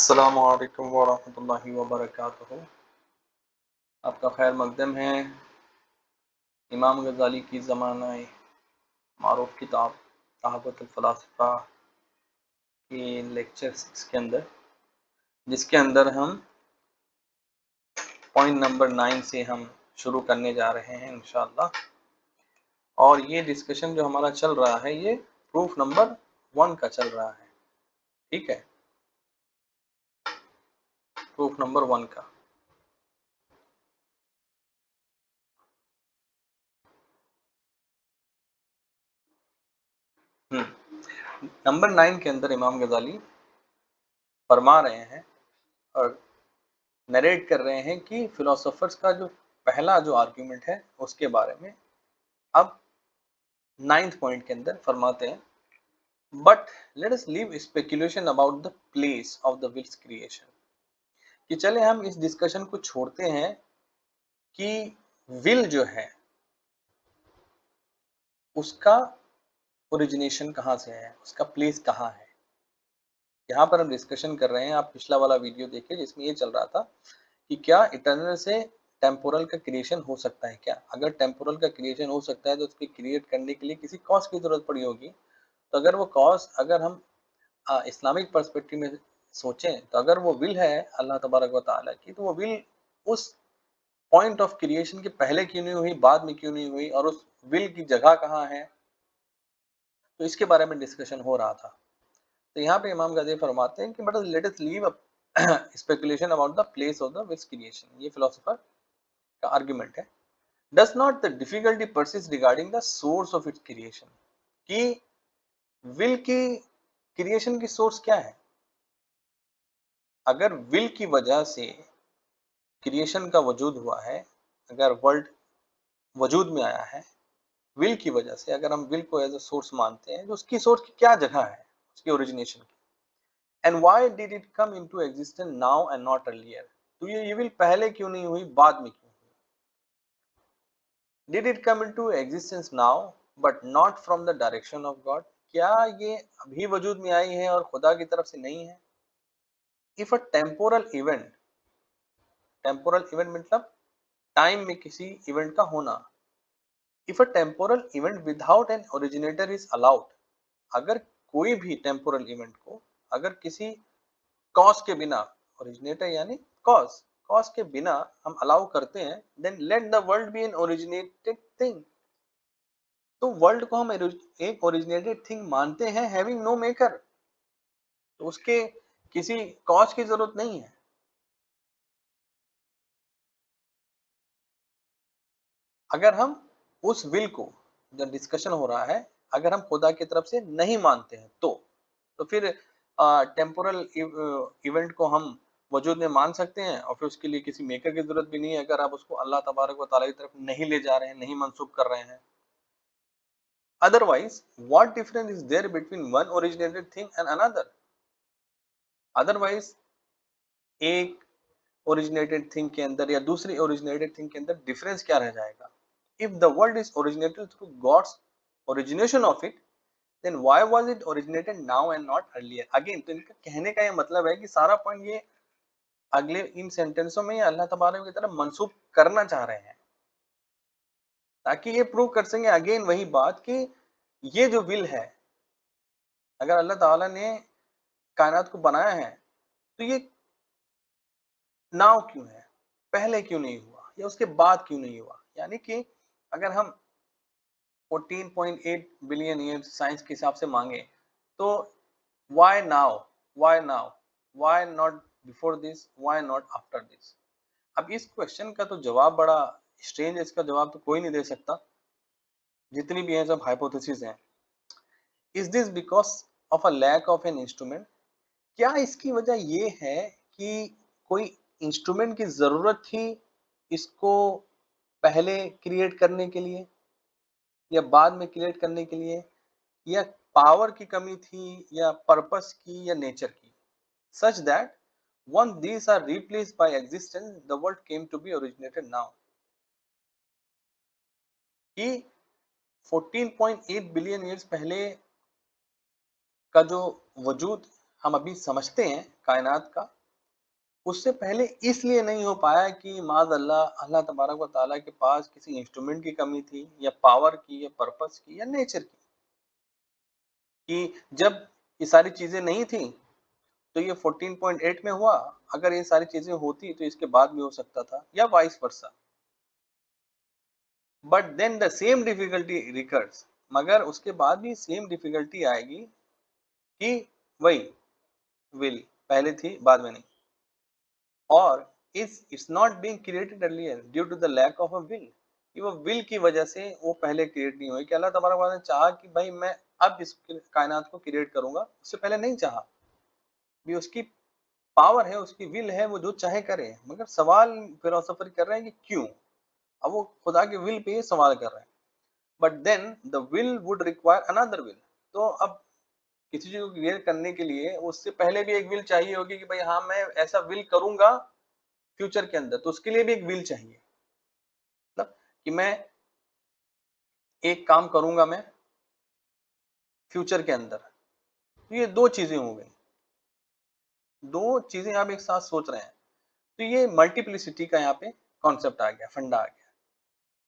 अस्सलामु अलैकुम वरहमतुल्लाहि वबरकातुहू। आपका खैर मकदम है। इमाम गज़ाली की ज़मानाए मारूफ किताब तहफ़्फ़ुतुल फ़लासिफ़ा की लेक्चर 6 के अंदर, जिसके अंदर हम पॉइंट नंबर 9 से हम शुरू करने जा रहे हैं इंशाअल्लाह। और ये डिस्कशन जो हमारा चल रहा है ये प्रूफ नंबर 1 का चल रहा है, ठीक है, प्रूफ नंबर 1 का। नंबर 9 के अंदर इमाम गज़ाली फरमा रहे हैं और नरेट कर रहे हैं कि फिलोसोफर्स का जो पहला जो आर्ग्यूमेंट है उसके बारे में अब 9th पॉइंट के अंदर फरमाते हैं, but let us leave speculation about the place of the will's creation. कि चले हम इस डिस्कशन को छोड़ते हैं कि विल जो है उसका ओरिजिनेशन कहाँ से है, उसका प्लेस कहाँ है। यहाँ पर हम डिस्कशन कर रहे हैं, आप पिछला वाला वीडियो देखिए जिसमें ये चल रहा था कि क्या इटर्नल से टेम्पोरल का क्रिएशन हो सकता है क्या। अगर टेम्पोरल का क्रिएशन हो सकता है तो उसके क्रिएट करने के लिए किसी कॉज की जरूरत पड़ी होगी। तो अगर वो कॉज, अगर हम इस्लामिक पर्सपेक्टिव में सोचें तो अगर वो विल है अल्लाह तबारक व तआला की, तो वो विल उस पॉइंट ऑफ क्रिएशन के पहले क्यों नहीं हुई, बाद में क्यों नहीं हुई, और उस विल की जगह कहाँ है, तो इसके बारे में डिस्कशन हो रहा था। तो यहाँ पे इमाम गज़ाली फरमाते हैं कि but let us leave speculation about the place of the will's creation. ये फिलोसोफर का आर्गुमेंट है। Does not the difficulty persist regarding the source of its creation, कि विल की क्रिएशन की सोर्स क्या है। अगर विल की वजह से क्रिएशन का वजूद हुआ है, अगर वर्ल्ड वजूद में आया है विल की वजह से, अगर हम विल को एज अ सोर्स मानते हैं तो उसकी सोर्स की क्या जगह है, उसकी ओरिजिनेशन की। And why did it come into existence now and not earlier. तो ये विल पहले क्यों नहीं हुई, बाद में क्यों हुई। Did it come into existence now but not from the direction of God. क्या ये अभी वजूद में आई है और खुदा की तरफ से नहीं है। इफ अ टेम्पोरल इवेंट मतलब टाइम में किसी इवेंट का होना। If a temporal event without an originator is allowed, अगर कोई भी टेम्पोरल इवेंट को अगर किसी कॉज के बिना, ओरिजिनेटर यानी कॉज, कॉज के बिना हम अलाउ करते हैं, then let the world be an originated thing. तो वर्ल्ड को हम एक ओरिजिनेटेड थिंग मानते हैं हैविंग नो मेकर, तो उसके किसी कॉज की जरूरत नहीं है। अगर हम उस विल को, जो डिस्कशन हो रहा है, अगर हम खुदा की तरफ से नहीं मानते हैं तो फिर टेम्पोरल इवेंट को हम वजूद में मान सकते हैं और फिर उसके लिए किसी मेकर की जरूरत भी नहीं है, अगर आप उसको अल्लाह तबारक व तआला की तरफ नहीं ले जा रहे हैं, नहीं मंसूब कर रहे हैं। Otherwise what difference is there between one originated thing and another. Otherwise एक ओरिजिनेटेड थिंग के अंदर या दूसरी ओरिजिनेटेड थिंग के अंदर डिफरेंस क्या रह जाएगा। If the world is originated through God's origination of it, then why was it originated now and not earlier। Again तो इनका कहने का ये मतलब है कि सारा पॉइंट ये अगले इन सेंटेंसों में अल्लाह तबारक की तरफ मंसूब करना चाह रहे हैं, ताकि ये प्रूव कर सकें अगेन वही बात कि ये जो विल है, अगर अल्लाह ताला ने कायनात को बनाया है तो ये नाउ क्यों है, पहले क्यों नहीं हुआ या उसके बाद क्यों नहीं हुआ। यानी कि अगर हम 14.8 बिलियन ईयर साइंस के हिसाब से मांगे तो why now, why now, why not before this, why not after this। अब इस क्वेश्चन का तो जवाब बड़ा स्ट्रेंज है, इसका जवाब तो कोई नहीं दे सकता, जितनी भी हैं सब हाइपोथेसिस हैं। Is this because of a lack of an instrument. क्या इसकी वजह ये है कि कोई इंस्ट्रूमेंट की जरूरत थी इसको पहले क्रिएट करने के लिए या बाद में क्रिएट करने के लिए, या पावर की कमी थी या पर्पस की या नेचर की, such that once these are replaced by existence the world came to be originated now। कि 14.8 बिलियन ईयर्स पहले का जो वजूद हम अभी समझते हैं कायनात का, उससे पहले इसलिए नहीं हो पाया कि माज़अल्लाह अल्लाह तबारक व तआला के पास किसी इंस्ट्रूमेंट की कमी थी या पावर की या पर्पस की या नेचर की, कि जब ये सारी चीजें नहीं थी तो ये 14.8 में हुआ, अगर ये सारी चीजें होती तो इसके बाद भी हो सकता था, या vice versa. But then the same difficulty recurs, मगर उसके बाद भी सेम डिफिकल्टी आएगी कि वही विल पहले थी बाद में नहीं, और is it's not being created earlier due to the lack of a will, कि वो विल की वजह से वो पहले क्रिएट नहीं हुई, कि अल्लाह तबारक व तआला ने चाहा कि भाई मैं अब इस कायनात को क्रिएट करूंगा, उससे पहले नहीं चाहा। भी उसकी पावर है, उसकी विल है, वो जो चाहे करे, मगर सवाल फिलोसोफर कर रहे हैं कि क्यों। अब वो खुदा के विल पे ही सवाल कर रहे हैं, but then the will would require another will. तो अब किसी चीज को क्लियर करने के लिए उससे पहले भी एक विल चाहिए होगी कि भाई हाँ मैं ऐसा विल करूंगा फ्यूचर के अंदर, तो उसके लिए भी एक विल चाहिए, मतलब कि मैं एक काम करूंगा मैं फ्यूचर के अंदर। तो ये दो चीजें हो गई, दो चीजें आप एक साथ सोच रहे हैं, तो ये मल्टीप्लिसिटी का यहाँ पे कॉन्सेप्ट आ गया, फंडा आ गया।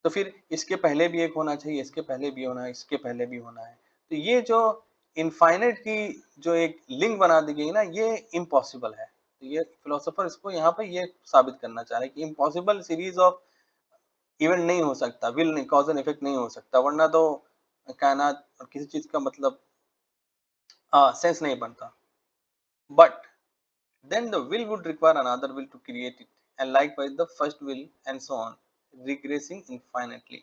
तो फिर इसके पहले भी एक होना चाहिए, इसके पहले भी होना है, इसके पहले भी होना है। तो ये जो इनफाइनाइट की जो एक लिंक बना दी गई ना, ये इम्पॉसिबल है। तो ये फिलोसोफर इसको यहाँ पे ये साबित करना चाह रहे हैं कि इम्पॉसिबल सीरीज ऑफ इवेंट नहीं हो सकता, विल नहीं, कॉज एंड इफेक्ट नहीं हो सकता, वरना तो कायनात और किसी चीज का मतलब सेंस नहीं बनता। But then the will would require another will to create it, and likewise the first will and so on, regressing infinitely।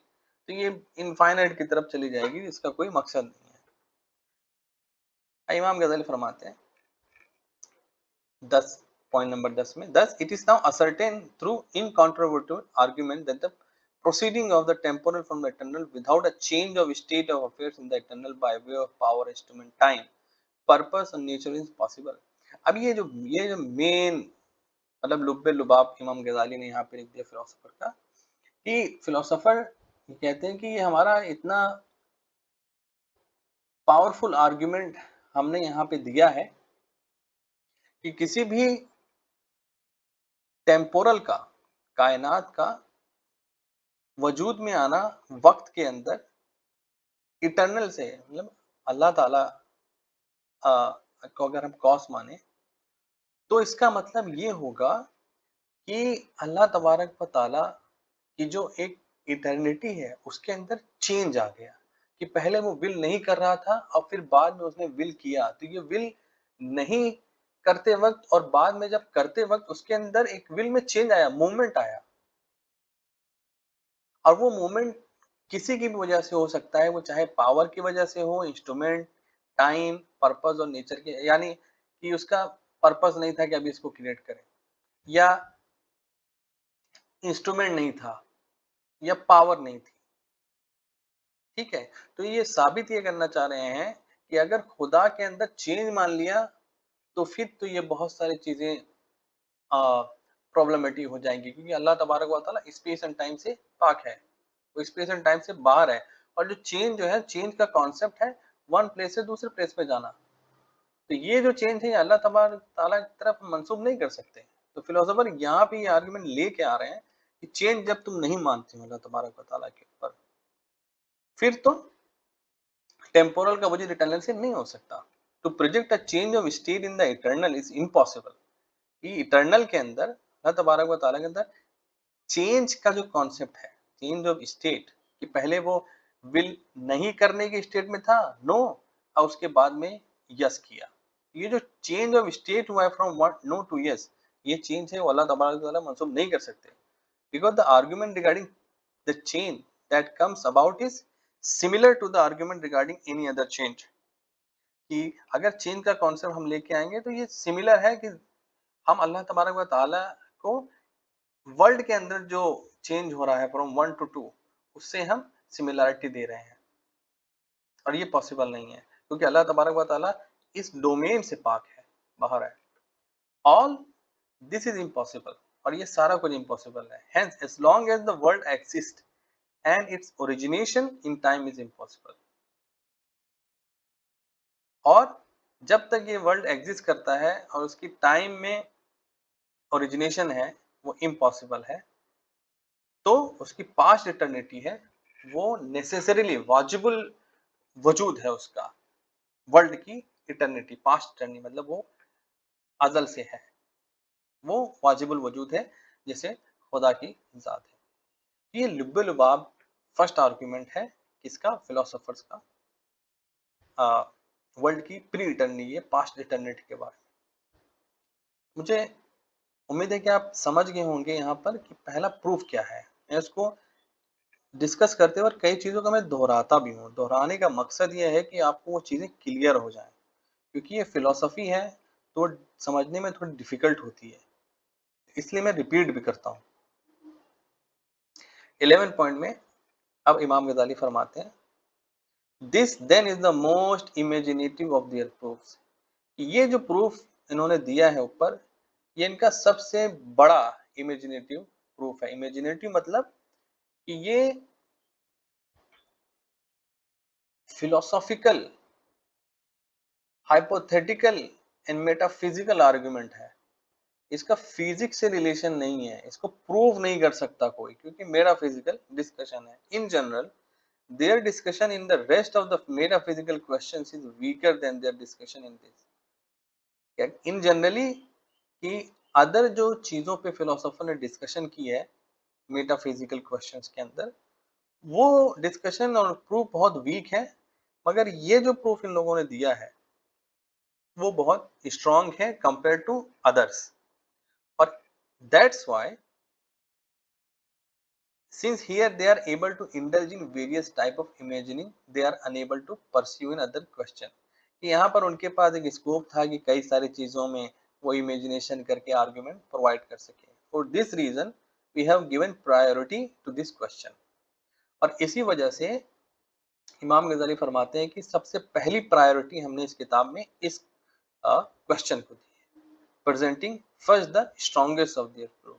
तो ये इनफाइनाइट की तरफ चली जाएगी, इसका कोई मकसद नहीं है। इमाम गजली फरमाते हैं 10 पॉइंट नंबर 10 में, thus it is now ascertained through incontrovertible argument that the proceeding of the temporal from the eternal without a change of state of affairs in the eternal by way of power, instrument, time, purpose and nature is possible। अब ये जो main मतलब लुब्बे लुबाब इमाम गजाली ने यहाँ पे लिख दिया फिलोसोफर का, कि फिलोसोफर कहते हैं कि ये हमारा इतना पावरफुल आर्गुमेंट हमने यहाँ पे दिया है कि किसी भी टेम्पोरल का, कायनात का वजूद में आना वक्त के अंदर इटर्नल से, मतलब अल्लाह ताला को अगर हम कॉस माने तो इसका मतलब ये होगा कि अल्लाह तबारक व ताला कि जो एक इटर्निटी है उसके अंदर चेंज आ गया, कि पहले वो विल नहीं कर रहा था और फिर बाद में उसने विल किया। तो ये विल नहीं करते वक्त और बाद में जब करते वक्त उसके अंदर एक विल में चेंज आया, मूवमेंट आया, और वो मूवमेंट किसी की भी वजह से हो सकता है, वो चाहे पावर की वजह से हो, इंस्ट्रूमेंट, टाइम, पर्पस और नेचर के, यानी कि उसका पर्पस नहीं था कि अभी इसको क्रिएट करें, या इंस्ट्रूमेंट नहीं था, या पावर नहीं थी। ठीक है, तो ये साबित ये करना चाह रहे हैं कि अगर खुदा के अंदर चेंज मान लिया तो फिर तो ये बहुत सारी चीजें प्रॉब्लमेटिक हो जाएंगी, क्योंकि अल्लाह तबारक व तआला स्पेस एंड टाइम से पाक है, वो स्पेस एंड टाइम से बाहर है। और जो चेंज जो है, चेंज का कॉन्सेप्ट है वन प्लेस से दूसरे प्लेस पे जाना, तो ये जो चेंज है ये अल्लाह तबारक ताला की तरफ मंसूब नहीं कर सकते। तो फिलोसोफर यहाँ पे ये आर्गुमेंट लेके आ रहे हैं कि चेंज जब तुम नहीं मानते हो अल्लाह तबारक व तआला के ऊपर, फिर तो टेम्पोरल का वजूद इटर्नल से नहीं हो सकता। To project a change of state in the eternal is impossible, कि इटर्नल के अंदर अल्लाह तबारक व तआला के अंदर चेंज का जो कॉन्सेप्ट है, चेंज ऑफ स्टेट, कि पहले वो विल नहीं करने की स्टेट में था, नो, और उसके बाद में यस किया। ये जो चेंज ऑफ स्टेट हुआ है फ्रॉम नो टू यस, ये चेंज है वो अल्लाह तबारक व तआला मंसूब नहीं कर सकते, because the argument regarding the change that comes about is similar to the argument regarding any other change। कि अगर चेंज का कॉन्सेप्ट हम लेके आएंगे तो ये सिमिलर है कि हम अल्लाह तबारक व ताला को वर्ल्ड के अंदर जो चेंज हो रहा है फ्रॉम वन टू टू, उससे हम सिमिलरिटी दे रहे हैं, और ये पॉसिबल नहीं है क्योंकि अल्लाह तबारक व ताला इस डोमेन से पाक है, बाहर है। ऑल दिस इज इम्पॉसिबल, और ये सारा कुछ इम्पॉसिबल है। Hence as long as the world exist and its origination in time is impossible। और जब तक ये वर्ल्ड एग्जिस्ट करता है और उसकी टाइम में ओरिजिनेशन है वो इम्पॉसिबल है, तो उसकी पास्ट इटर्निटी है वो नेसेसरीली वाजिबुल वजूद है उसका, वर्ल्ड की इटर्निटी, पास्ट इटर्निटी मतलब वो अजल से है, वो वाजिबुल वजूद है जैसे खुदा की जात है। ये लुब्बे-लुबाब फर्स्ट आर्गुमेंट है किसका, फिलोसोफर्स का, वर्ल्ड की प्री इटर्निटी है, पास्ट इटर्निटी के बारे में। मुझे उम्मीद है कि आप समझ गए होंगे यहाँ पर कि पहला प्रूफ क्या है। मैं उसको डिस्कस करते वक्त कई चीज़ों का मैं दोहराता भी हूँ। दोहराने का मकसद ये है कि आपको वो चीज़ें क्लियर हो जाएँ, क्योंकि ये फिलॉसफी है तो समझने में थोड़ी डिफिकल्ट होती है, इसलिए मैं रिपीट भी करता हूँ। 11 पॉइंट में अब इमाम गजाली फरमाते हैं, this then is the most imaginative of their proofs. ये जो प्रूफ इन्होंने दिया है ऊपर, ये इनका सबसे बड़ा इमेजिनेटिव प्रूफ है। इमेजिनेटिव मतलब कि ये philosophical, hypothetical and metaphysical argument है। इसका फिजिक्स से रिलेशन नहीं है, इसको प्रूव नहीं कर सकता कोई, क्योंकि मेटाफिजिकल डिस्कशन है। In general their discussion in the rest of the metaphysical questions is weaker than their discussion in this। In generally कि अदर जो चीजों पे फिलोसोफर ने डिस्कशन की है मेटाफिजिकल क्वेश्चंस के अंदर, वो डिस्कशन और प्रूफ बहुत वीक है, मगर ये जो प्रूफ इन लोगों ने दिया है वो बहुत स्ट्रांग है कंपेयर टू अदर्स। और that's why since here they are able to indulge in various type of imagining, they are unable to pursue in other question। कि यहाँ पर उनके पास एक स्कोप था कि कई सारी चीजों में वो इमेजिनेशन करके आर्गुमेंट प्रोवाइड कर सके। For this reason we have given priority to this question. और इसी वजह से इमाम गजाली फरमाते हैं कि सबसे पहली प्रायोरिटी हमने इस किताब में इस क्वेश्चन को दी है, presenting first the strongest of their proof,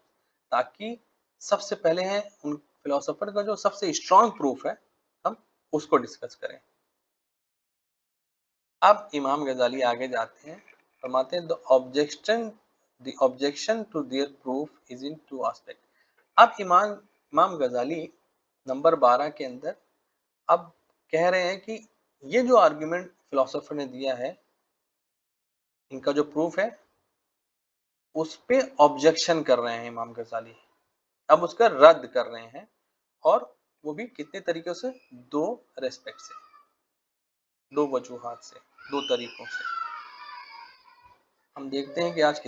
ताकि सबसे पहले है उन फिलोसोफर का जो सबसे स्ट्रॉन्ग प्रूफ है हम उसको डिस्कस करें। अब इमाम गजाली आगे जाते हैं, फरमाते हैं the objection to their proof is in two aspect. अब इमाम गजाली नंबर 12 के अंदर अब कह रहे हैं कि ये जो आर्गुमेंट फिलोसोफर ने दिया है, इनका जो प्रूफ है उस पे ऑब्जेक्शन कर रहे हैं इमाम गजाली, अब उसका रद्द कर रहे हैं, और वो भी कितने तरीकों से, दो रेस्पेक्ट से, दो वजूहात से, दो तरीकों से। हम देखते हैं कि आज